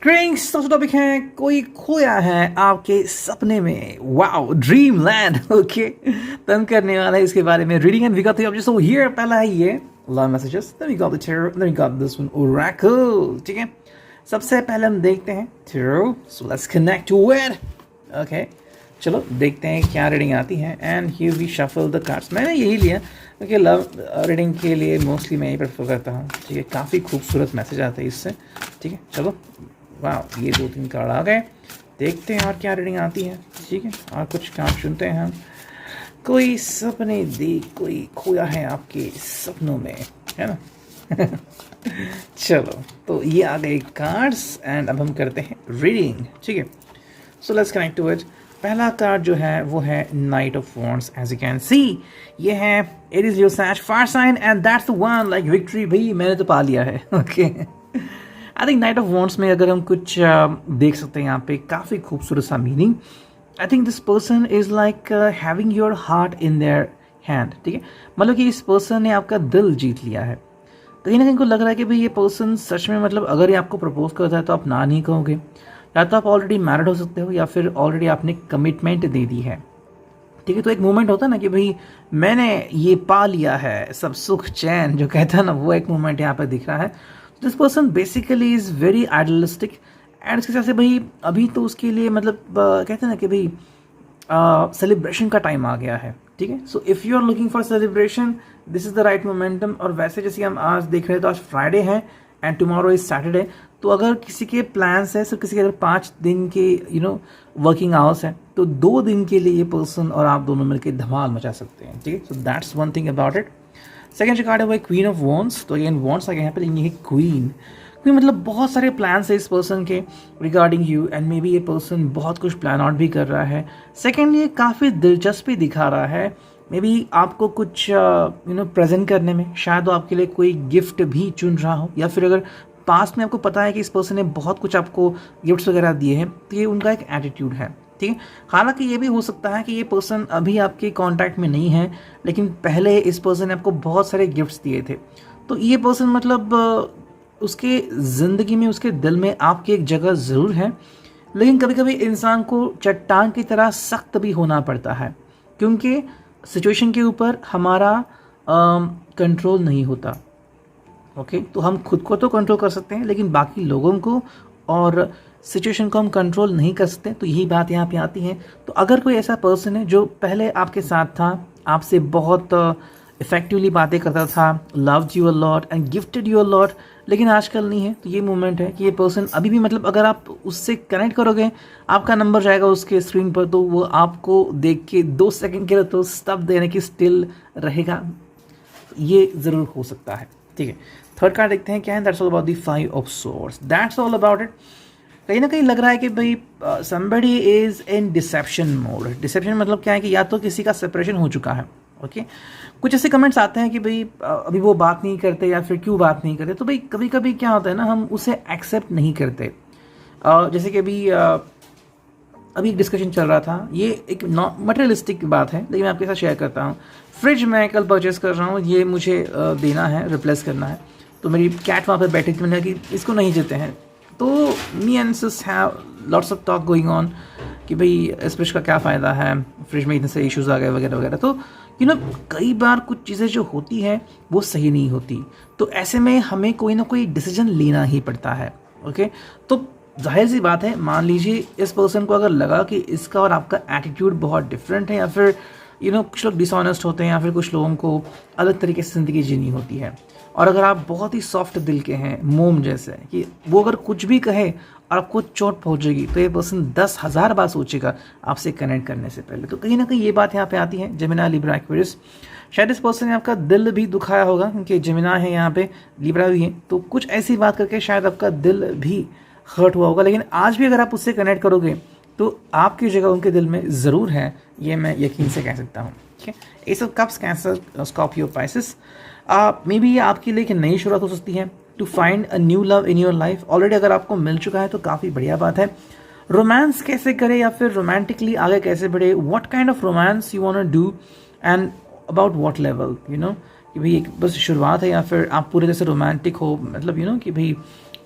क्रिंग्स सबसे टॉपिक है कोई खोया है आपके सपने में। Wow, dream land. ओके, तो हम करने वाला है इसके बारे में reading and we got the object over here. पहला है ये love messages, then we got the tarot, then we got this one oracle. ठीक है, सबसे पहले हम देखते हैं tarot, so let's connect to it. Okay, चलो देखते हैं क्या रीडिंग आती है। And here we shuffle the cards. मैंने यही लिया क्योंकि लव रीडिंग के लिए मोस्टली मैं यही प्रेफर करता हूँ। ठीक है, काफ़ी खूबसूरत मैसेज आते हैं इससे। ठीक है, चलो वाह, ये 2-3 कार्ड आ गए। देखते हैं और क्या रीडिंग आती है। ठीक है, और कुछ कार्ड चुनते हैं हम। कोई सपने देख कोई खोया है आपके सपनों में, है ना। चलो, तो ये आ गए कार्ड्स एंड अब हम करते हैं रीडिंग। ठीक है, so let's connect to it. पहला कार्ड जो है वो है knight of wands. As you can see ये है it is your such fire sign and that's the one like victory. भाई मैंने तो पा लिया है। Okay, I think knight of wands में अगर हम कुछ देख सकते हैं यहाँ पे काफ़ी खूबसूरत सा meaning. I think this person is like having your heart in their hand. ठीक है, मतलब कि इस पर्सन ने आपका दिल जीत लिया है। कहीं ना कहीं को लग रहा है कि भाई ये पर्सन सच में, मतलब अगर ये आपको प्रपोज करता है तो आप ना नहीं कहोगे, या तो आप ऑलरेडी मैरिड हो सकते हो या फिर ऑलरेडी आपने कमिटमेंट दे दी है। ठीक है, तो एक मोमेंट होता है ना कि भाई मैंने ये पा लिया है, सब सुख चैन जो कहता है ना, वो एक मोमेंट यहाँ पे दिख रहा है। This person basically is very idealistic and इसके साथ से भाई अभी तो उसके लिए मतलब कहते हैं ना कि भाई सेलिब्रेशन का टाइम आ गया है। ठीक है, so if you are looking for celebration this is the right momentum. और वैसे जैसे हम आज देख रहे हैं तो आज फ्राइडे है एंड टुमारो इज सैटरडे। तो अगर किसी के प्लान्स है, सिर्फ किसी के अगर 5 दिन के वर्किंग आवर्स है तो 2 दिन के लिए ये पर्सन और आप दोनों मिलकर धमाल मचा सकते हैं। ठीक है, so that's one thing about it. Second जो कार्ड है वो है क्वीन ऑफ वॉन्ड्स। तो अगेन वॉन्ड्स आ गए यहाँ पर, ये क्वीन। क्वीन मतलब बहुत सारे प्लान्स है इस पर्सन के regarding you and may be ये पर्सन बहुत कुछ प्लान आउट भी कर रहा है। सेकेंडली ये काफ़ी दिलचस्पी दिखा रहा है, मे बी आपको कुछ प्रेजेंट करने में, शायद वो आपके लिए कोई गिफ्ट भी चुन रहा हो, या फिर अगर पास्ट में आपको पता है कि इस पर्सन ने बहुत कुछ आपको गिफ्ट्स वगैरह दिए हैं तो ये उनका एक एटीट्यूड है। ठीक है, हालांकि ये भी हो सकता है कि ये पर्सन अभी आपके कांटेक्ट में नहीं है लेकिन पहले इस पर्सन ने आपको बहुत सारे गिफ्ट्स दिए थे। तो ये पर्सन मतलब उसके ज़िंदगी में, उसके दिल में आपकी एक जगह ज़रूर है, लेकिन कभी कभी इंसान को चट्टान की तरह सख्त भी होना पड़ता है क्योंकि सिचुएशन के ऊपर हमारा कंट्रोल नहीं होता। ओके, तो हम खुद को तो कंट्रोल कर सकते हैं लेकिन बाकी लोगों को और सिचुएशन को हम कंट्रोल नहीं कर सकते। तो यही बात यहाँ पे आती है। तो अगर कोई ऐसा पर्सन है जो पहले आपके साथ था, आपसे बहुत इफेक्टिवली बातें करता था, loved you a lot and gifted you a lot, लेकिन आजकल नहीं है, तो ये मोमेंट है कि ये पर्सन अभी भी, मतलब अगर आप उससे कनेक्ट करोगे, आपका नंबर जाएगा उसके स्क्रीन पर, तो वो आपको देख के 2 सेकंड के लिए तो स्तब्ध देने की स्टिल रहेगा। ये ज़रूर हो सकता है। ठीक है, थर्ड कार्ड देखते हैं क्या है। That's all about the 5 of swords. That's all about it. कहीं ना कहीं लग रहा है कि भाई somebody is in deception mode. Deception मतलब क्या है कि या तो किसी का सेपरेशन हो चुका है। ओके, कुछ ऐसे कमेंट्स आते हैं कि भाई अभी वो बात नहीं करते या फिर क्यों बात नहीं करते। तो भाई कभी कभी क्या होता है ना, हम उसे एक्सेप्ट नहीं करते। जैसे कि अभी एक डिस्कशन चल रहा था, ये एक मटेरियलिस्टिक बात है लेकिन मैं आपके साथ शेयर करता हूँ। फ्रिज मैं कल परचेस कर रहा हूँ, ये मुझे देना है, रिप्लेस करना है। तो मेरी कैट वहाँ पर बैठी थी, मैंने कहा कि इसको नहीं देते हैं। तो me and sis have lots of talk going on कि भाई इस फ्रिज का क्या फ़ायदा है, फ्रिज में इतने से इश्यूज़ आ गए वगैरह वगैरह। तो कई बार कुछ चीज़ें जो होती हैं वो सही नहीं होती, तो ऐसे में हमें कोई ना कोई डिसीजन लेना ही पड़ता है। ओके, तो जाहिर सी बात है, मान लीजिए इस पर्सन को अगर लगा कि इसका और आपका एटीट्यूड बहुत डिफरेंट है, या फिर कुछ लोग डिसऑनेस्ट होते हैं, या फिर कुछ लोगों को अलग तरीके से ज़िंदगी जीनी होती है, और अगर आप बहुत ही सॉफ्ट दिल के हैं, मोम जैसे, कि वो अगर कुछ भी कहे और आपको चोट पहुंचेगी तो ये पर्सन 10,000 बार सोचेगा आपसे कनेक्ट करने से पहले। तो कहीं ना कहीं ये बात यहाँ पे आती है। जेमिना, लिब्रा, एक्वेरियस, शायद इस पर्सन ने आपका दिल भी दुखाया होगा क्योंकि जेमिना है यहाँ पे, लिब्रा भी है, तो कुछ ऐसी बात करके शायद आपका दिल भी हर्ट हुआ होगा। लेकिन आज भी अगर आप उससे कनेक्ट करोगे तो आपकी जगह उनके दिल में ज़रूर है, ये मैं यकीन से कह सकता हूँ। ठीक है, ace of cups, cancer, Scorpio, Pisces. Maybe ये आपके लिए एक नई शुरुआत हो सकती है to find a new love in your life. Already अगर आपको मिल चुका है तो काफ़ी बढ़िया बात है। रोमांस कैसे करें या फिर रोमांटिकली आगे कैसे बढ़े, what kind of romance you want to do and about what level, कि भाई एक बस शुरुआत है या फिर आप पूरे जैसे रोमांटिक हो, मतलब कि भाई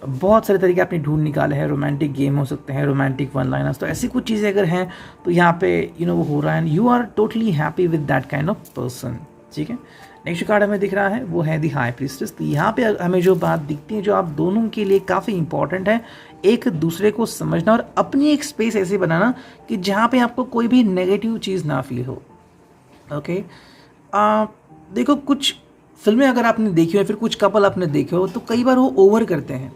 बहुत सारे तरीके आपने ढूंढ निकाले हैं, रोमांटिक गेम हो सकते हैं, रोमांटिक वन लाइनर्स, तो ऐसी कुछ चीज़ें अगर हैं तो यहाँ पे वो हो रहा है, you are totally happy with that kind of person. ठीक है, नेक्स्ट कार्ड हमें दिख रहा है वो है दी हाई प्रीस्टेस। तो यहाँ पे हमें जो बात दिखती है जो आप दोनों के लिए काफ़ी इंपॉर्टेंट है, एक दूसरे को समझना और अपनी एक स्पेस ऐसे बनाना कि जहाँ पे आपको कोई भी नेगेटिव चीज़ ना फील हो। ओके, देखो कुछ फिल्में अगर आपने देखी हो या फिर कुछ कपल आपने देखे हो तो कई बार वो ओवर करते हैं,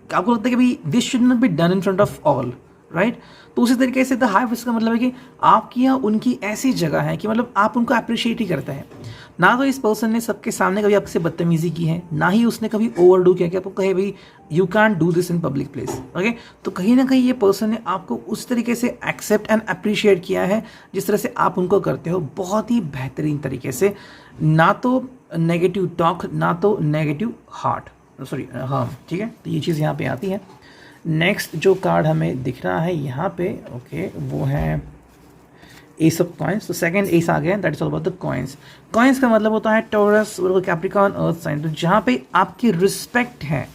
आपको लगता है कि भाई this should not be done in front of all, right. तो उसी तरीके से द हाई प्रीस्टेस का मतलब है कि आपकी या उनकी ऐसी जगह है कि मतलब आप उनको अप्रिशिएट ही करते हैं। ना तो इस पर्सन ने सबके सामने कभी आपसे बदतमीजी की है, ना ही उसने कभी ओवरडू किया कि आपको कहे भाई you can't do this in public place. Okay, तो कहीं ना कहीं ये पर्सन ने आपको उस तरीके से एक्सेप्ट एंड अप्रिशिएट किया है जिस तरह से आप उनको करते हो, बहुत ही बेहतरीन तरीके से। ना तो नेगेटिव टॉक, ना तो नेगेटिव हाँ, ठीक है। तो ये चीज़ यहाँ पे आती है। नेक्स्ट जो कार्ड हमें दिख रहा है यहाँ पे, ओके, वो है एस ऑफ कॉइन्स। तो सेकंड एस आ गया, that is all about the coins. Coins का मतलब होता है टॉरस, कैप्रिकॉर्न, अर्थ साइन। तो जहाँ पे आपकी रिस्पेक्ट है,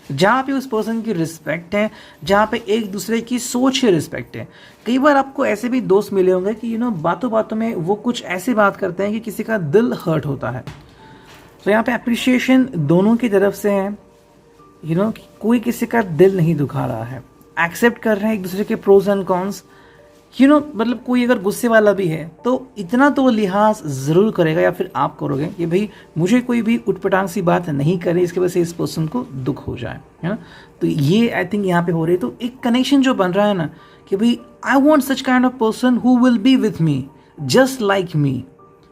जहाँ पे उस पर्सन की रिस्पेक्ट है, जहाँ पे एक दूसरे की सोच की रिस्पेक्ट है। कई बार आपको ऐसे भी दोस्त मिले होंगे कि बातों बातों में वो कुछ ऐसी बात करते हैं कि किसी का दिल हर्ट होता है। तो यहाँ पे अप्रिशिएशन दोनों की तरफ से है, कोई किसी का दिल नहीं दुखा रहा है, एक्सेप्ट कर रहे हैं एक दूसरे के प्रोज एंड कॉन्स। मतलब कोई अगर गुस्से वाला भी है तो इतना तो लिहाज ज़रूर करेगा या फिर आप करोगे कि भाई मुझे कोई भी उटपटांग सी बात नहीं करे, इसकी वजह से इस पर्सन को दुख हो जाए, है ना। तो ये आई थिंक यहाँ पे हो रही है। तो एक कनेक्शन जो बन रहा है ना कि भाई I want such kind of person who will be with me just like me.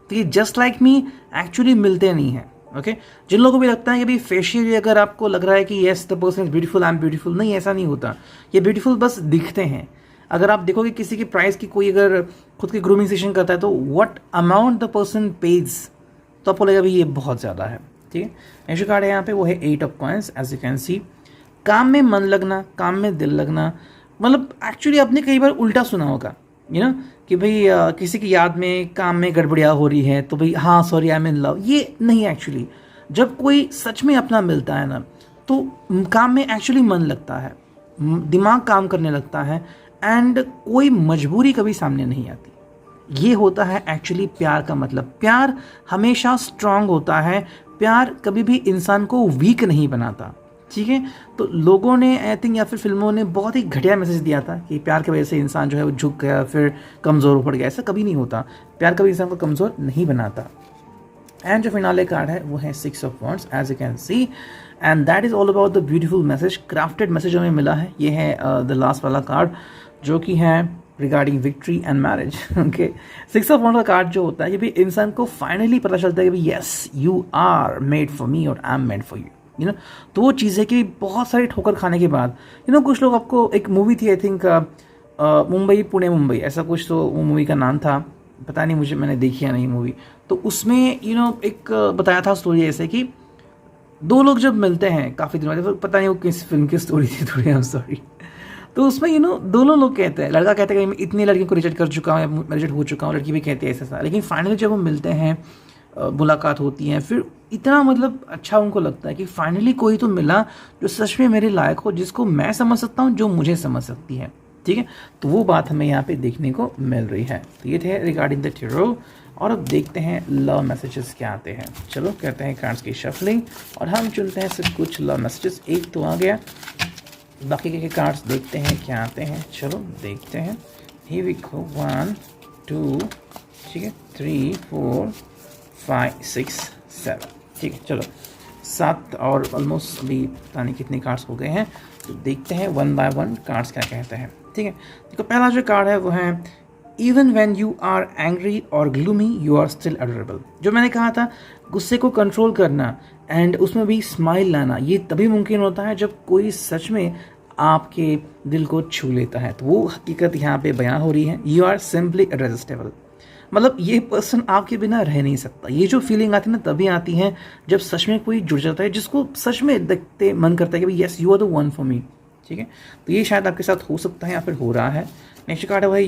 तो ये जस्ट लाइक मी एक्चुअली मिलते नहीं है। ओके, जिन लोगों को भी लगता है कि भाई फेशियली अगर आपको लग रहा है कि yes the person is beautiful, I am beautiful, नहीं, ऐसा नहीं होता। ये ब्यूटीफुल बस दिखते हैं। अगर आप देखोगे किसी की प्राइस की कोई अगर खुद की ग्रूमिंग सेशन करता है तो what amount the person page, तो आपको लगेगा भाई ये बहुत ज़्यादा है। ठीक है, नेक्स्ट कार्ड है यहाँ पे वो है eight of coins. As you can see, काम में मन लगना, काम में दिल लगना, मतलब एक्चुअली आपने कई बार उल्टा सुना होगा कि भाई किसी की याद में काम में गड़बड़िया हो रही है तो भाई हाँ sorry I am in love. ये नहीं, एक्चुअली जब कोई सच में अपना मिलता है ना तो काम में एक्चुअली मन लगता है, दिमाग काम करने लगता है एंड कोई मजबूरी कभी सामने नहीं आती। ये होता है एक्चुअली प्यार का मतलब। प्यार हमेशा स्ट्रांग होता है, प्यार कभी भी इंसान को वीक नहीं बनाता। ठीक है, तो लोगों ने आई थिंक या फिर फिल्मों ने बहुत ही घटिया मैसेज दिया था कि प्यार की वजह से इंसान जो है वो झुक गया फिर कमज़ोर पड़ गया। ऐसा कभी नहीं होता, प्यार कभी इंसान को कमज़ोर नहीं बनाता। एंड जो फिनाले कार्ड है वो है six of wands, as you can see, and that is all about the beautiful message, crafted message हमें मिला है। ये है द लास्ट वाला कार्ड जो कि है regarding victory and marriage. Okay, six of wand का कार्ड जो होता है ये भी इंसान को फाइनली पता चलता है कि भाई yes you are made for me और I am made for you. तो वो चीज़ है कि बहुत सारी ठोकर खाने के बाद कुछ लोग, आपको एक मूवी थी आई थिंक मुंबई पुणे मुंबई, ऐसा कुछ तो वो मूवी का नाम था, पता नहीं मुझे, मैंने देखी या नहीं मूवी। तो उसमें एक बताया था स्टोरी ऐसे कि दो लोग जब मिलते हैं काफ़ी दिनों बाद, पता नहीं वो किस फिल्म की स्टोरी थी, थोड़ी आई एम सॉरी। तो उसमें दोनों लोग कहते हैं, लड़का कहता है कि मैं इतनी लड़कियों को रिजेक्ट कर चुका हूँ या मैं रिजेक्ट हो चुका हूँ, लड़की भी कहती है ऐसा। लेकिन फाइनली जब वो मिलते हैं, मुलाकात होती है, फिर इतना मतलब अच्छा उनको लगता है कि फाइनली कोई तो मिला जो सच में मेरे लायक हो, जिसको मैं समझ सकता हूँ, जो मुझे समझ सकती है। ठीक है, तो वो बात हमें यहाँ पे देखने को मिल रही है। तो ये थे रिगार्डिंग द टैरो, और अब देखते हैं लव मैसेजेस क्या आते हैं। चलो करते हैं कार्ड्स की शफलिंग और हम चुनते हैं सिर्फ कुछ लव मैसेजेस। एक तो आ गया, बाकी के कार्ड्स देखते हैं क्या आते हैं। चलो देखते हैं। हियर वी गो, 1 2 ठीक है 3 4 5 6 7। ठीक है, चलो 7 और ऑलमोस्ट अभी पता नहीं कितने कार्ड्स हो गए हैं। तो देखते हैं वन बाय वन कार्ड्स क्या कहते हैं। ठीक है, देखो पहला जो कार्ड है वो है even when you are angry और gloomy you are still adorable. जो मैंने कहा था गुस्से को कंट्रोल करना एंड उसमें भी स्माइल लाना, ये तभी मुमकिन होता है जब कोई सच में आपके दिल को छू लेता है। तो वो हकीकत यहाँ पे बयां हो रही है, यू आर सिंपली इररेसिस्टिबल। मतलब ये पर्सन आपके बिना रह नहीं सकता। ये जो फीलिंग आती है ना तभी आती है जब सच में कोई जुड़ जाता है, जिसको सच में देखते मन करता है कि भाई yes you are the one for me. ठीक है, तो ये शायद आपके साथ हो सकता है या फिर हो रहा है। नेक्स्ट कार्ड है भाई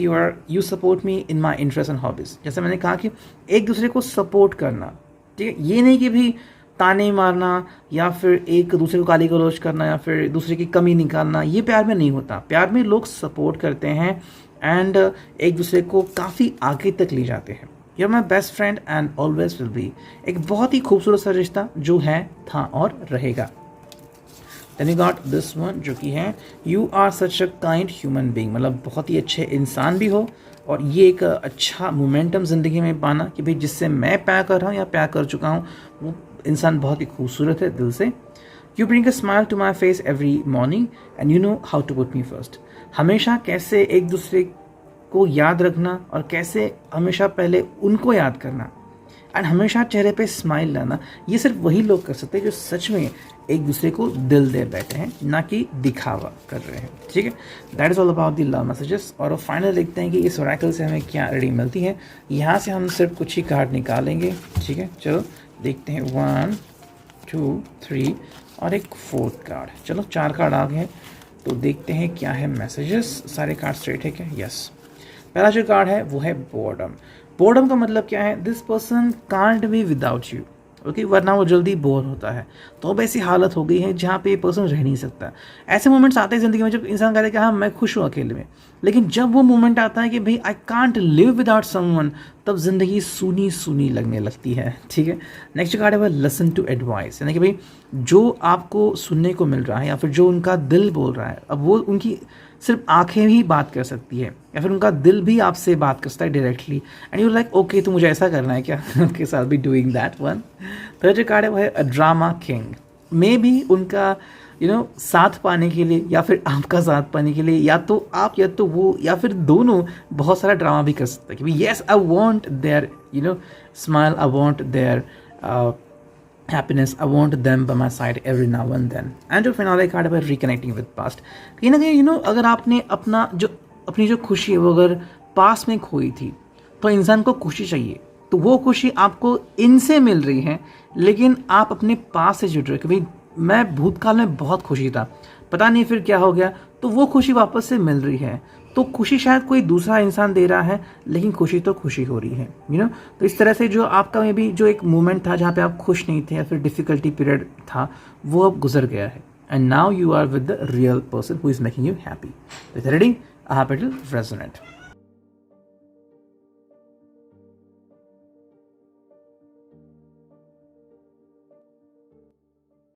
you support me in my interest and hobbies. जैसे मैंने कहा कि एक दूसरे को सपोर्ट करना। ठीक है, ये नहीं कि भी ताने मारना या फिर एक दूसरे को गाली गलौज करना या फिर दूसरे की कमी निकालना, ये प्यार में नहीं होता। प्यार में लोग सपोर्ट करते हैं एंड एक दूसरे को काफ़ी आगे तक ले जाते हैं। You are my best friend and always will be, एक बहुत ही खूबसूरत सा रिश्ता जो है, था और रहेगा। Then you got this one जो कि है you are such a kind human being, मतलब बहुत ही अच्छे इंसान भी हो और ये एक अच्छा मोमेंटम ज़िंदगी में पाना कि भाई जिससे मैं प्यार कर रहा हूँ या प्यार कर चुका हूँ वो इंसान बहुत ही खूबसूरत है दिल से। You bring a smile to my face every morning and you know how to put me first, हमेशा कैसे एक दूसरे को याद रखना और कैसे हमेशा पहले उनको याद करना एंड हमेशा चेहरे पे स्माइल लाना, ये सिर्फ वही लोग कर सकते हैं जो सच में एक दूसरे को दिल दे बैठे हैं, ना कि दिखावा कर रहे हैं। ठीक है, that is all about the love messages. और फाइनल देखते हैं कि इस ओरेकल से हमें क्या रीडिंग मिलती है। यहाँ से हम सिर्फ कुछ ही कार्ड निकालेंगे। ठीक है, चलो देखते हैं 1 2 3 और एक 4th कार्ड। चलो 4 कार्ड आ गए हैं, तो देखते हैं क्या है मैसेजेस। सारे कार्ड स्ट्रेट है क्या? यस। पहला जो कार्ड है वो है बोर्डम। बोर्डम का मतलब क्या है? This person can't be without you. Okay, वरना वो जल्दी बोर होता है। तो अब ऐसी हालत हो गई है जहाँ पे ये पर्सन रह नहीं सकता। ऐसे मोमेंट्स आते हैं ज़िंदगी में जब इंसान कहता है कि हाँ मैं खुश हूँ अकेले में, लेकिन जब वो मोमेंट आता है कि भाई I can't live without someone, तब ज़िंदगी सूनी सूनी लगने लगती है। ठीक है, नेक्स्ट कार्ड है वो लिसन टू एडवाइस, यानी कि भाई जो आपको सुनने को मिल रहा है या फिर जो उनका दिल बोल रहा है, अब वो उनकी सिर्फ आंखें ही बात कर सकती है या फिर उनका दिल भी आपसे बात करता है directly and you like okay तो मुझे ऐसा करना है क्या? Okay so I will be doing that one. Third जो कार्ड है वो है अ ड्रामा किंग। मे भी उनका साथ पाने के लिए या फिर आपका साथ पाने के लिए या तो आप या तो वो या फिर दोनों बहुत सारा ड्रामा भी कर सकता है कि yes I want there smile, I want there happiness, I want them by my side every now and then। And जो फिनाले कार्ड है रिकनेक्टिंग विद पास्ट, कहीं ना कहीं अगर आपने अपनी जो खुशी है वो अगर पास में खोई थी तो इंसान को खुशी चाहिए, तो वो खुशी आपको इनसे मिल रही है लेकिन आप अपने पास से जुड़ रहे हो कि भाई मैं भूतकाल में बहुत खुशी था, पता नहीं फिर क्या हो गया, तो वो खुशी वापस से मिल रही है। तो खुशी शायद कोई दूसरा इंसान दे रहा है लेकिन खुशी तो खुशी हो रही है तो इस तरह से जो आपका में भी जो एक मोमेंट था जहाँ पे आप खुश नहीं थे या फिर डिफिकल्टी पीरियड था वो अब गुजर गया है and now you are with the real person who is making you happy. With reading I have it resonate.